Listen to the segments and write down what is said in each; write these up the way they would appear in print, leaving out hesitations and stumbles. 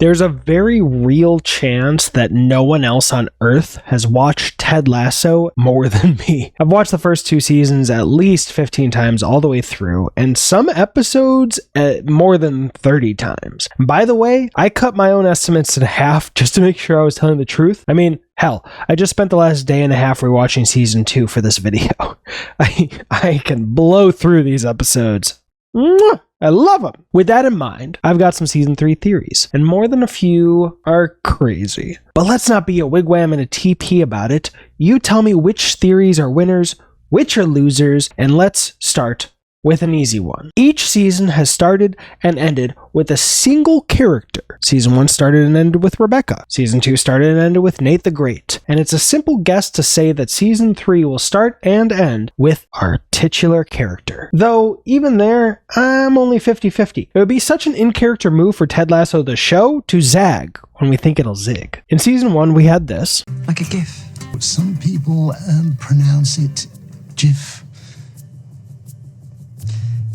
There's a very real chance that no one else on Earth has watched Ted Lasso more than me. I've watched the first 2 seasons at least 15 times all the way through, and some episodes more than 30 times. By the way, I cut my own estimates in half just to make sure I was telling the truth. I mean, hell, I just spent the last day and a half rewatching season 2 for this video. I can blow through these episodes. Mwah! I love them. With that in mind, I've got some season 3 theories, and more than a few are crazy. But let's not be a wigwam and a TP about it. You tell me which theories are winners, which are losers, and let's start with an easy one. Each season has started and ended with a single character. Season 1 started and ended with Rebecca. Season 2 started and ended with Nate the Great. And it's a simple guess to say that season 3 will start and end with our titular character. Though, even there, I'm only 50-50. It would be such an in-character move for Ted Lasso the show to zag when we think it'll zig. In season 1, we had this. Like a GIF. Some people pronounce it GIF.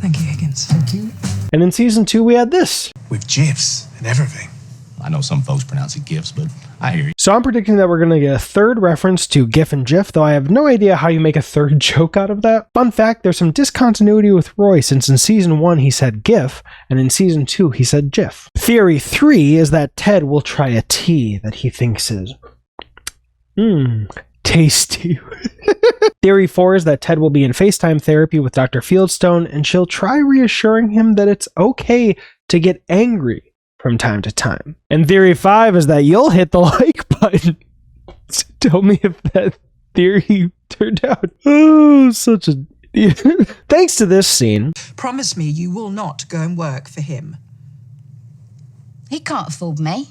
Thank you, Higgins. Thank you. And in season 2, we had this. With GIFs and everything. I know some folks pronounce it GIFs, but I hear you. So I'm predicting that we're going to get a third reference to GIF and GIF, though I have no idea how you make a third joke out of that. Fun fact, there's some discontinuity with Roy, since in season 1 he said GIF, and in season 2 he said GIF. Theory 3 is that Ted will try a tea that he thinks is tasty. Theory 4 is that Ted will be in FaceTime therapy with Dr. Fieldstone, and she'll try reassuring him that it's okay to get angry from time to time. And theory 5 is that you'll hit the like button. So tell me if that theory turned out. Oh, such an idiot. Thanks to this scene. Promise me you will not go and work for him. He can't afford me.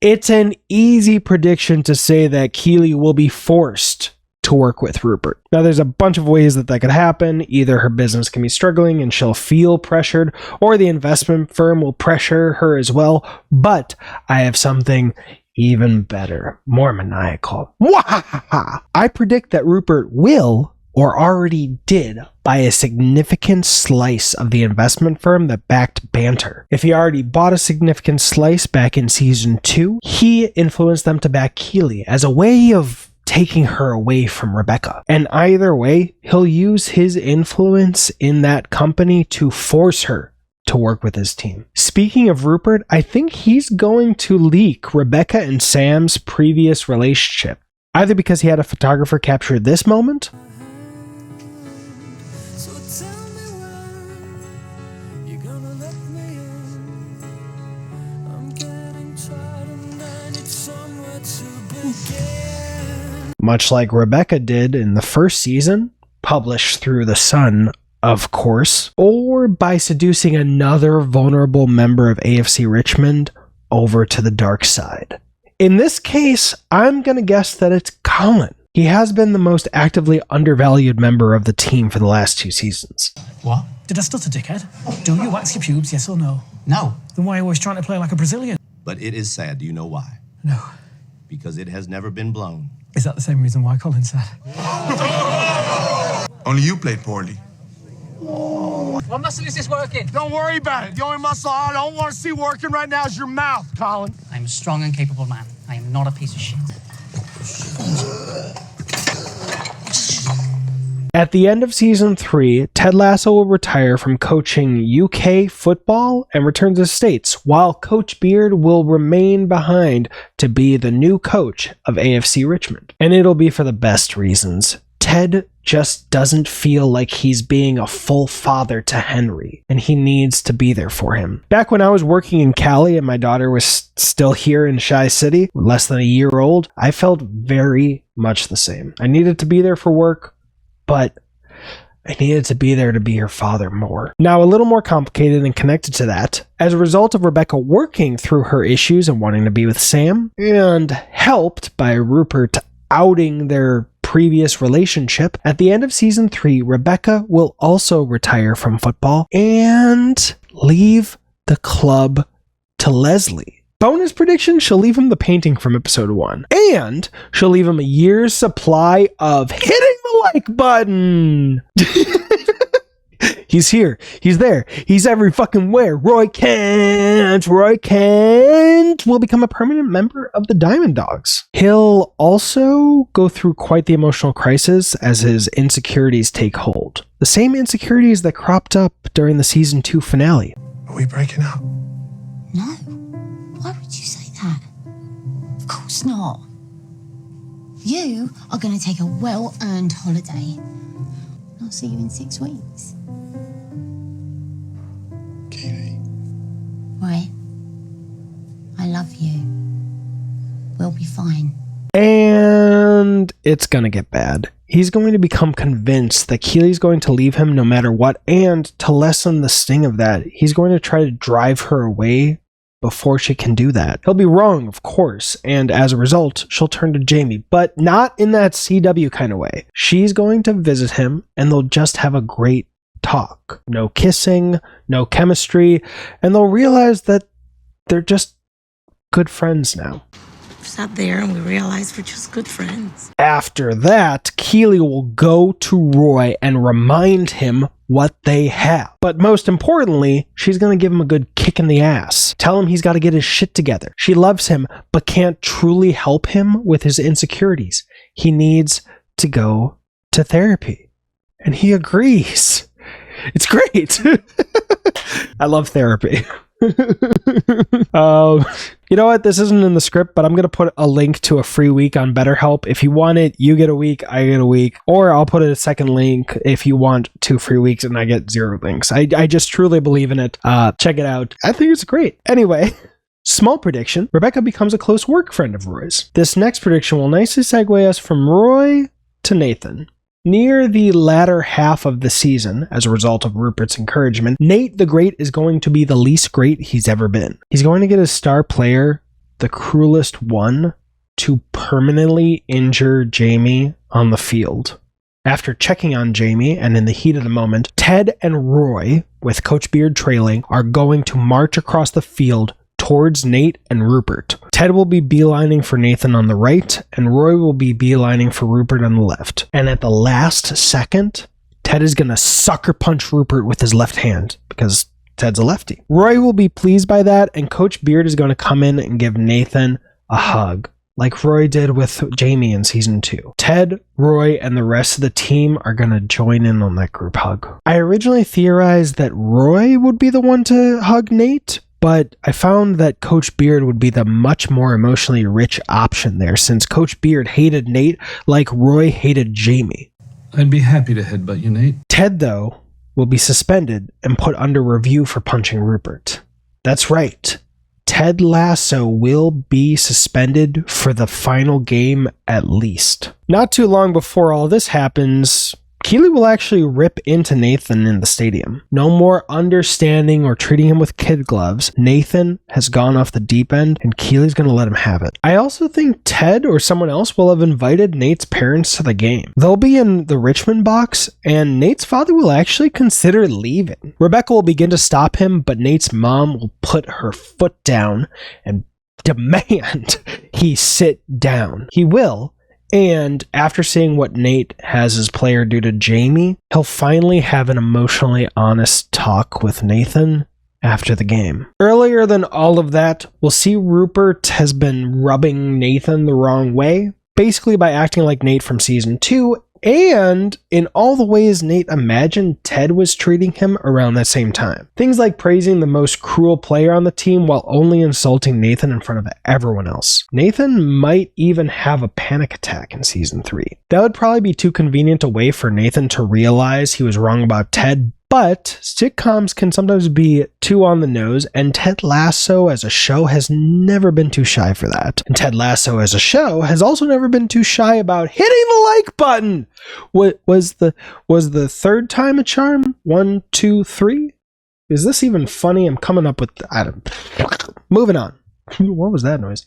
It's an easy prediction to say that Keeley will be forced to work with Rupert. Now, there's a bunch of ways that could happen. Either her business can be struggling and she'll feel pressured, or the investment firm will pressure her as well. But I have something even better, more maniacal. I predict that Rupert will, or already did, buy a significant slice of the investment firm that backed Banter. If he already bought a significant slice back in season 2, he influenced them to back Keeley as a way of taking her away from Rebecca. And either way, he'll use his influence in that company to force her to work with his team. Speaking of Rupert, I think he's going to leak Rebecca and Sam's previous relationship, either because he had a photographer capture this moment, much like Rebecca did in the first season, published through The Sun, of course, or by seducing another vulnerable member of AFC Richmond over to the dark side. In this case, I'm going to guess that it's Colin. He has been the most actively undervalued member of the team for the last 2 seasons. What? Did I stutter, dickhead? Do you wax your pubes, yes or no? No. Then why are you always trying to play like a Brazilian? But it is sad. Do you know why? No. Because it has never been blown. Is that the same reason why Colin's sad? Only you played poorly. What muscle is this working? Don't worry about it. The only muscle I don't want to see working right now is your mouth, Colin. I'm a strong and capable man. I am not a piece of shit. At the end of season 3, Ted Lasso will retire from coaching UK football and return to the States, while Coach Beard will remain behind to be the new coach of AFC Richmond. And it'll be for the best reasons. Ted just doesn't feel like he's being a full father to Henry, and he needs to be there for him. Back when I was working in Cali and my daughter was still here in Shy City, less than a year old, I felt very much the same. I needed to be there for work, but I needed to be there to be her father more. Now, a little more complicated and connected to that, as a result of Rebecca working through her issues and wanting to be with Sam, and helped by Rupert outing their previous relationship, at the end of season 3, Rebecca will also retire from football and leave the club to Leslie. Bonus prediction, she'll leave him the painting from episode 1. And she'll leave him a year's supply of hitting the like button. He's here. He's there. He's every fucking where. Roy Kent will become a permanent member of the Diamond Dogs. He'll also go through quite the emotional crisis as his insecurities take hold. The same insecurities that cropped up during the season 2 finale. Are we breaking up? No. Why would you say that? Of course not. You are going to take a well-earned holiday. I'll see you in 6 weeks. Keeley. Roy, I love you. We'll be fine. And it's gonna get bad. He's going to become convinced that Keeley's going to leave him no matter what, and to lessen the sting of that, he's going to try to drive her away before she can do that. He'll be wrong, of course, and as a result, she'll turn to Jamie, but not in that CW kind of way. She's going to visit him, and they'll just have a great talk. No kissing, no chemistry, and they'll realize that they're just good friends now. Sat there and we realized we're just good friends. After that, Keeley will go to Roy and remind him what they have. But most importantly, she's going to give him a good kick in the ass. Tell him he's got to get his shit together. She loves him, but can't truly help him with his insecurities. He needs to go to therapy. And he agrees. It's great. I love therapy. You know what? This isn't in the script, but I'm going to put a link to a free week on BetterHelp. If you want it, you get a week, I get a week. Or I'll put a second link if you want 2 free weeks and I get 0 links. I just truly believe in it. Check it out. I think it's great. Anyway, small prediction. Rebecca becomes a close work friend of Roy's. This next prediction will nicely segue us from Roy to Nathan. Near the latter half of the season, as a result of Rupert's encouragement, Nate the Great is going to be the least great he's ever been. He's going to get his star player, the cruelest one, to permanently injure Jamie on the field. After checking on Jamie, and in the heat of the moment, Ted and Roy, with Coach Beard trailing, are going to march across the field towards Nate and Rupert. Ted will be beelining for Nathan on the right, and Roy will be beelining for Rupert on the left. And at the last second, Ted is going to sucker punch Rupert with his left hand, because Ted's a lefty. Roy will be pleased by that, and Coach Beard is going to come in and give Nathan a hug, like Roy did with Jamie in season 2. Ted, Roy, and the rest of the team are going to join in on that group hug. I originally theorized that Roy would be the one to hug Nate, but I found that Coach Beard would be the much more emotionally rich option there, since Coach Beard hated Nate like Roy hated Jamie. I'd be happy to headbutt you, Nate. Ted, though, will be suspended and put under review for punching Rupert. That's right. Ted Lasso will be suspended for the final game at least. Not too long before all this happens, Keeley will actually rip into Nathan in the stadium. No more understanding or treating him with kid gloves. Nathan has gone off the deep end, and Keeley's going to let him have it. I also think Ted or someone else will have invited Nate's parents to the game. They'll be in the Richmond box, and Nate's father will actually consider leaving. Rebecca will begin to stop him, but Nate's mom will put her foot down and demand he sit down. He will. And after seeing what Nate has his player do to Jamie, he'll finally have an emotionally honest talk with Nathan after the game. Earlier than all of that, we'll see Rupert has been rubbing Nathan the wrong way, basically by acting like Nate from season 2, and in all the ways Nate imagined Ted was treating him around that same time. Things like praising the most cruel player on the team while only insulting Nathan in front of everyone else. Nathan might even have a panic attack in season 3. That would probably be too convenient a way for Nathan to realize he was wrong about Ted, but sitcoms can sometimes be too on the nose, and Ted Lasso as a show has never been too shy for that. And Ted Lasso as a show has also never been too shy about hitting the like button. What was the third time a charm? 1, 2, 3? Is this even funny? I'm coming up with moving on. What was that noise?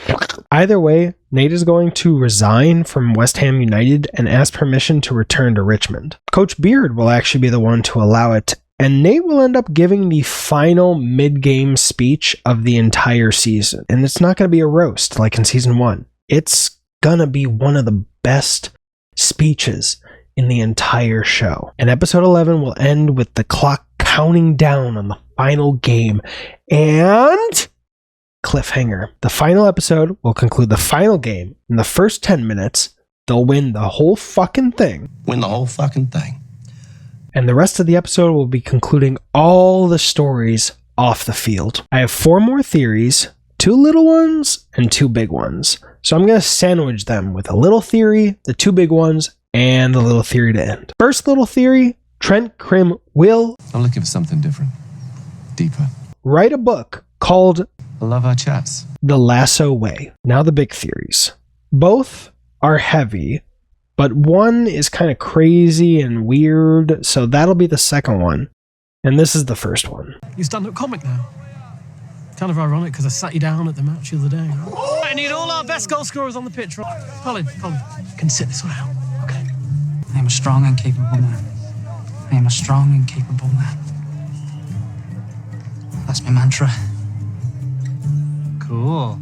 Either way, Nate is going to resign from West Ham United and ask permission to return to Richmond. Coach Beard will actually be the one to allow it, and Nate will end up giving the final mid-game speech of the entire season. And it's not going to be a roast like in season 1. It's going to be one of the best speeches in the entire show. And episode 11 will end with the clock counting down on the final game and cliffhanger. The final episode will conclude the final game. In the first 10 minutes, they'll win the whole fucking thing. Win the whole fucking thing. And the rest of the episode will be concluding all the stories off the field. I have 4 more theories, 2 little ones and 2 big ones. So I'm going to sandwich them with a little theory, the 2 big ones, and the little theory to end. First little theory, Trent Crimm will... I'm looking for something different. Deeper. ...write a book called... I love our chats. The Lasso Way. Now the big theories. Both are heavy, but one is kind of crazy and weird, so that'll be the second one. And this is the first one. You stand-up comic now. Kind of ironic because I sat you down at the match the other day. I need all our best goal scorers on the pitch, right? Colin, you can sit this one out. Okay. I am a strong and capable man. I am a strong and capable man. That's my mantra. Cool.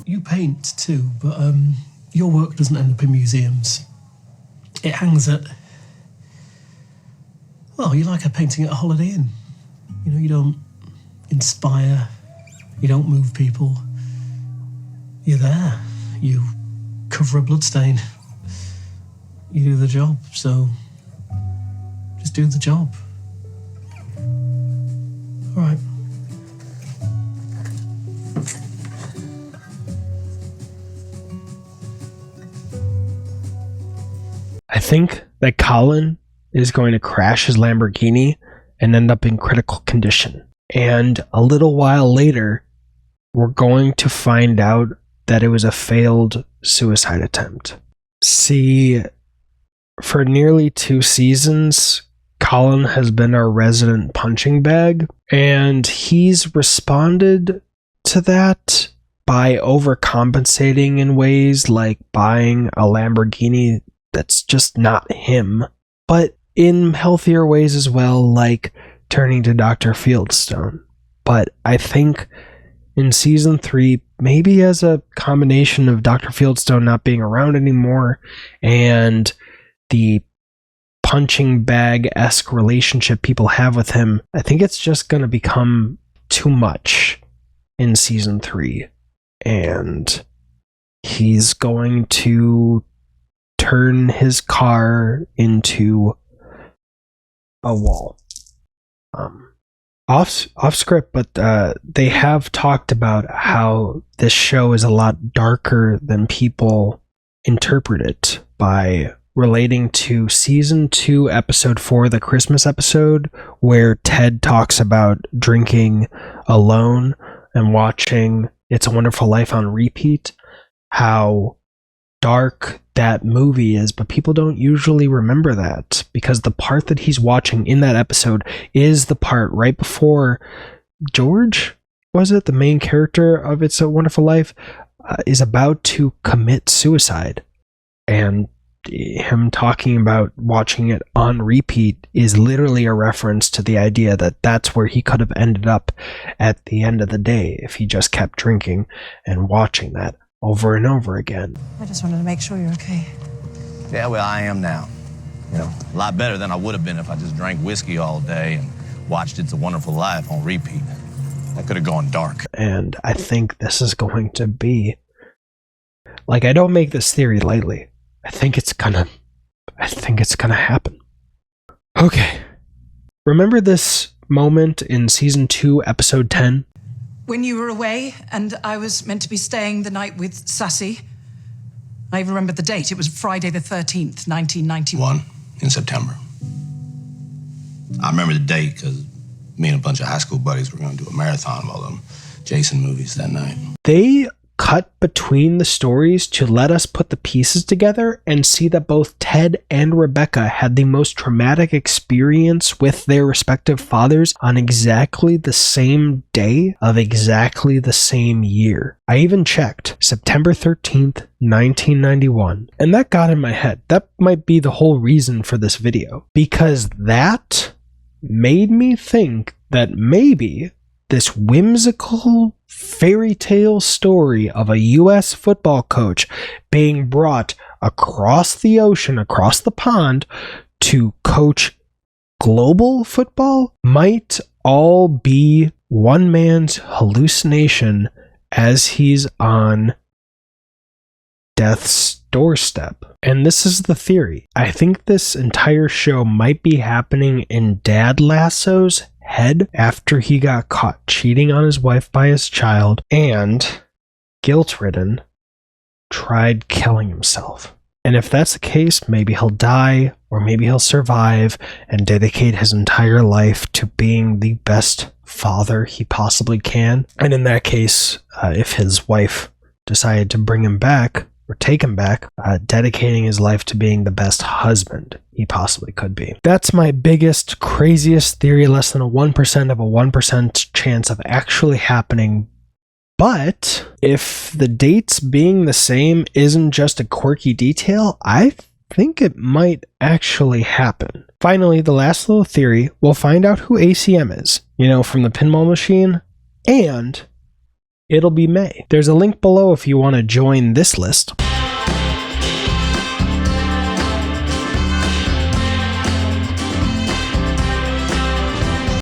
You paint too, but your work doesn't end up in museums. It hangs at... Well, you like a painting at a Holiday Inn. You know, you don't inspire, you don't move people. You're there. You cover a bloodstain. You do the job, so just do the job. All right. I think that Colin is going to crash his Lamborghini and end up in critical condition. And a little while later, we're going to find out that it was a failed suicide attempt. See, for nearly 2 seasons, Colin has been our resident punching bag, and he's responded to that by overcompensating in ways like buying a Lamborghini that's just not him, but in healthier ways as well, like turning to Dr. Fieldstone. But I think in season 3, maybe as a combination of Dr. Fieldstone not being around anymore and the punching bag-esque relationship people have with him, I think it's just going to become too much in season 3. And he's going to turn his car into a wall. Off script, but they have talked about how this show is a lot darker than people interpret it by relating to season 2, episode 4, the Christmas episode, where Ted talks about drinking alone and watching It's a Wonderful Life on repeat, how dark that movie is, but people don't usually remember that because the part that he's watching in that episode is the part right before George, was it, the main character of It's a Wonderful Life, is about to commit suicide. And him talking about watching it on repeat is literally a reference to the idea that that's where he could have ended up at the end of the day if he just kept drinking and watching that over and over again. I just wanted to make sure you're okay. Yeah, well, I am now. You know, a lot better than I would have been if I just drank whiskey all day and watched It's a Wonderful Life on repeat. I could have gone dark. And I think this is going to be... Like, I don't make this theory lightly. I think it's gonna happen. Okay. Remember this moment in season 2, episode 10? When you were away and I was meant to be staying the night with Sassy, I even remember the date. It was Friday the 13th, 1991. In September. I remember the date because me and a bunch of high school buddies were going to do a marathon of all them Jason movies that night. They cut between the stories to let us put the pieces together and see that both Ted and Rebecca had the most traumatic experience with their respective fathers on exactly the same day of exactly the same year. I even checked September 13th, 1991, and that got in my head. That might be the whole reason for this video, because that made me think that maybe this whimsical fairy tale story of a U.S. football coach being brought across the ocean, across the pond, to coach global football might all be one man's hallucination as he's on death's doorstep. And this is the theory. I think this entire show might be happening in Ted Lasso's head after he got caught cheating on his wife by his child and, guilt-ridden, tried killing himself. And if that's the case, maybe he'll die, or maybe he'll survive and dedicate his entire life to being the best father he possibly can. And in that case, if his wife decided to bring him back, or take him back, dedicating his life to being the best husband he possibly could be. That's my biggest, craziest theory, less than a 1% of a 1% chance of actually happening. But if the dates being the same isn't just a quirky detail, I think it might actually happen. Finally, the last little theory, we'll find out who ACM is, from the pinball machine, and it'll be May. There's a link below if you want to join this list.